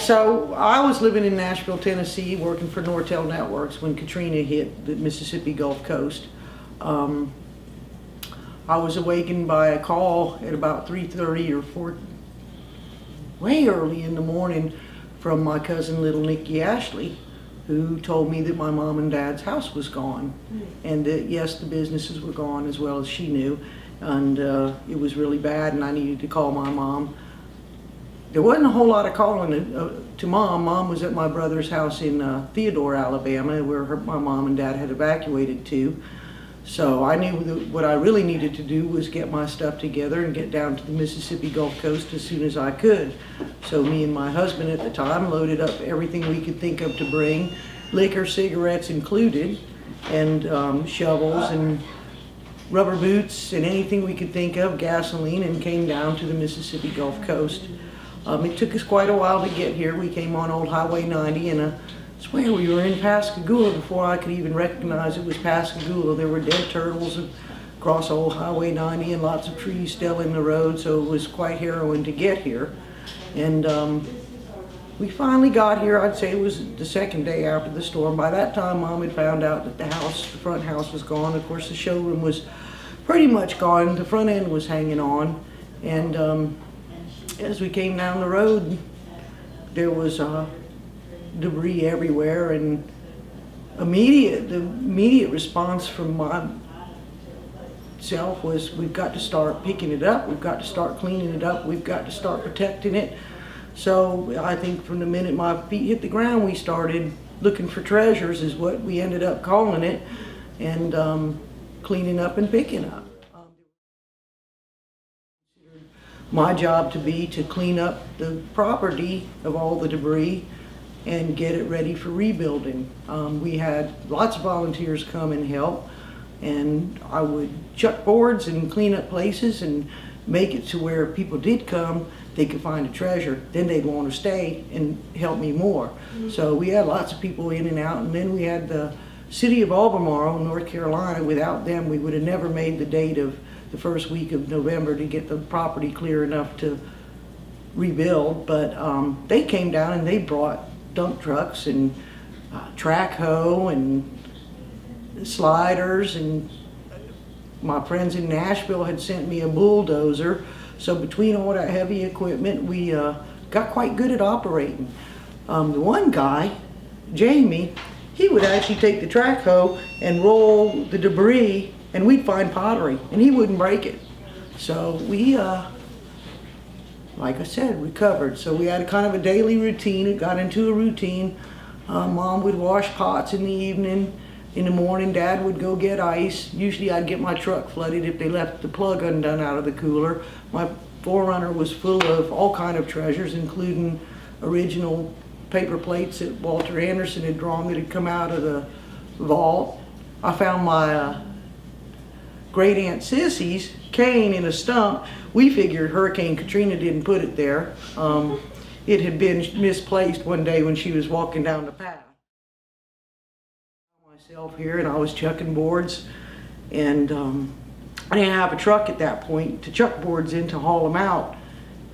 So I was living in Nashville, Tennessee, working for Nortel Networks when Katrina hit the Mississippi Gulf Coast. I was awakened by a call at about 3:30 or 4, way early in the morning, from my cousin little Nikki Ashley, who told me that my mom and dad's house was gone, and that yes, the businesses were gone as well as she knew, and it was really bad, and I needed to call my mom. There wasn't a whole lot of calling to Mom. Mom was at my brother's house in Theodore, Alabama, where my mom and dad had evacuated to. So I knew that what I really needed to do was get my stuff together and get down to the Mississippi Gulf Coast as soon as I could. So me and my husband at the time loaded up everything we could think of to bring, liquor, cigarettes included, and shovels and rubber boots and anything we could think of, gasoline, and came down to the Mississippi Gulf Coast. It took us quite a while to get here. We came on Old Highway 90, and I swear we were in Pascagoula before I could even recognize it was Pascagoula. There were dead turtles across Old Highway 90 and lots of trees still in the road, so it was quite harrowing to get here. And we finally got here. I'd say it was the second day after the storm. By that time, Mom had found out that the front house was gone. Of course, the showroom was pretty much gone. The front end was hanging on. And as we came down the road, there was debris everywhere, and the immediate response from myself was, we've got to start picking it up, we've got to start cleaning it up, we've got to start protecting it. So I think from the minute my feet hit the ground, we started looking for treasures, is what we ended up calling it, and cleaning up and picking up. My job to be to clean up the property of all the debris and get it ready for rebuilding. We had lots of volunteers come and help, and I would chuck boards and clean up places and make it to where people did come, they could find a treasure. Then they'd want to stay and help me more. So we had lots of people in and out, and then we had the city of Albemarle, North Carolina. Without them, we would have never made the date of the first week of November to get the property clear enough to rebuild. But they came down and they brought dump trucks and track hoe and sliders, and my friends in Nashville had sent me a bulldozer. So between all that heavy equipment, we got quite good at operating. The one guy, Jamie, he would actually take the track hoe and roll the debris, and we'd find pottery, and he wouldn't break it. So we, like I said, recovered. So we had a kind of a daily routine. It got into a routine. Mom would wash pots in the evening. In the morning, Dad would go get ice. Usually I'd get my truck flooded if they left the plug undone out of the cooler. My 4Runner was full of all kind of treasures, including original paper plates that Walter Anderson had drawn that had come out of the vault. I found my great Aunt Sissy's cane in a stump. We figured Hurricane Katrina didn't put it there. It had been misplaced one day when she was walking down the path. Myself here, and I was chucking boards, and I didn't have a truck at that point to chuck boards in to haul them out.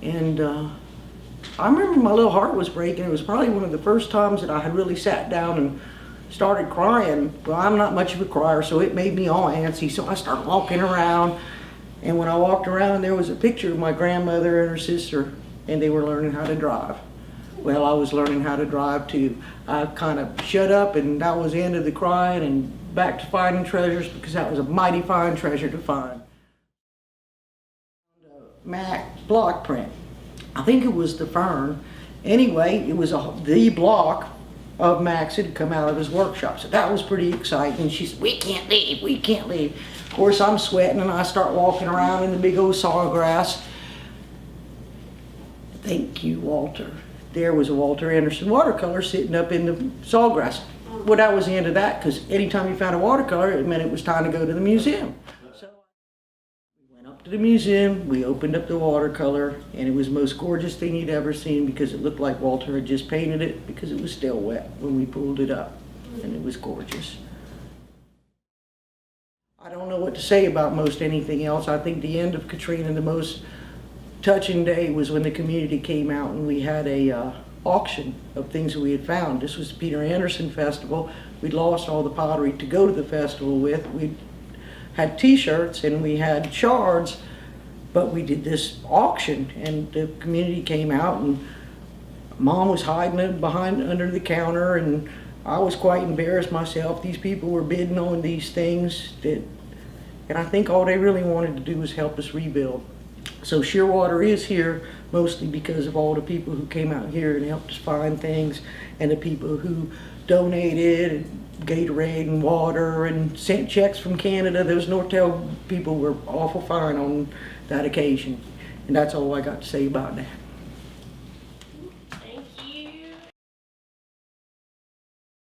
And I remember my little heart was breaking. It was probably one of the first times that I had really sat down and started crying. Well, I'm not much of a crier, so it made me all antsy. So I started walking around, and when I walked around, there was a picture of my grandmother and her sister, and they were learning how to drive. Well, I was learning how to drive too. I kind of shut up, and that was the end of the crying, and back to finding treasures, because that was a mighty fine treasure to find. Mac block print. I think it was the Fern. Anyway, it was the block of Mac's had come out of his workshop. So that was pretty exciting. She said, we can't leave, we can't leave. Of course, I'm sweating, and I start walking around in the big old sawgrass. Thank you, Walter. There was a Walter Anderson watercolor sitting up in the sawgrass. Well, that was the end of that, because anytime you found a watercolor, it meant it was time to go to the museum. So we went up to the museum, we opened up the watercolor, and it was the most gorgeous thing you'd ever seen, because it looked like Walter had just painted it, because it was still wet when we pulled it up, and it was gorgeous. I don't know what to say about most anything else. I think the end of Katrina, the most touching day was when the community came out, and we had a auction of things that we had found. This was the Peter Anderson Festival. We'd lost all the pottery to go to the festival with. We had t-shirts and we had shards, but we did this auction and the community came out, and Mom was hiding it behind under the counter, and I was quite embarrassed myself. These people were bidding on these things and I think all they really wanted to do was help us rebuild. So Shearwater is here mostly because of all the people who came out here and helped us find things, and the people who donated and Gatorade and water and sent checks from Canada. Those Nortel people were awful fine on that occasion. And that's all I got to say about that.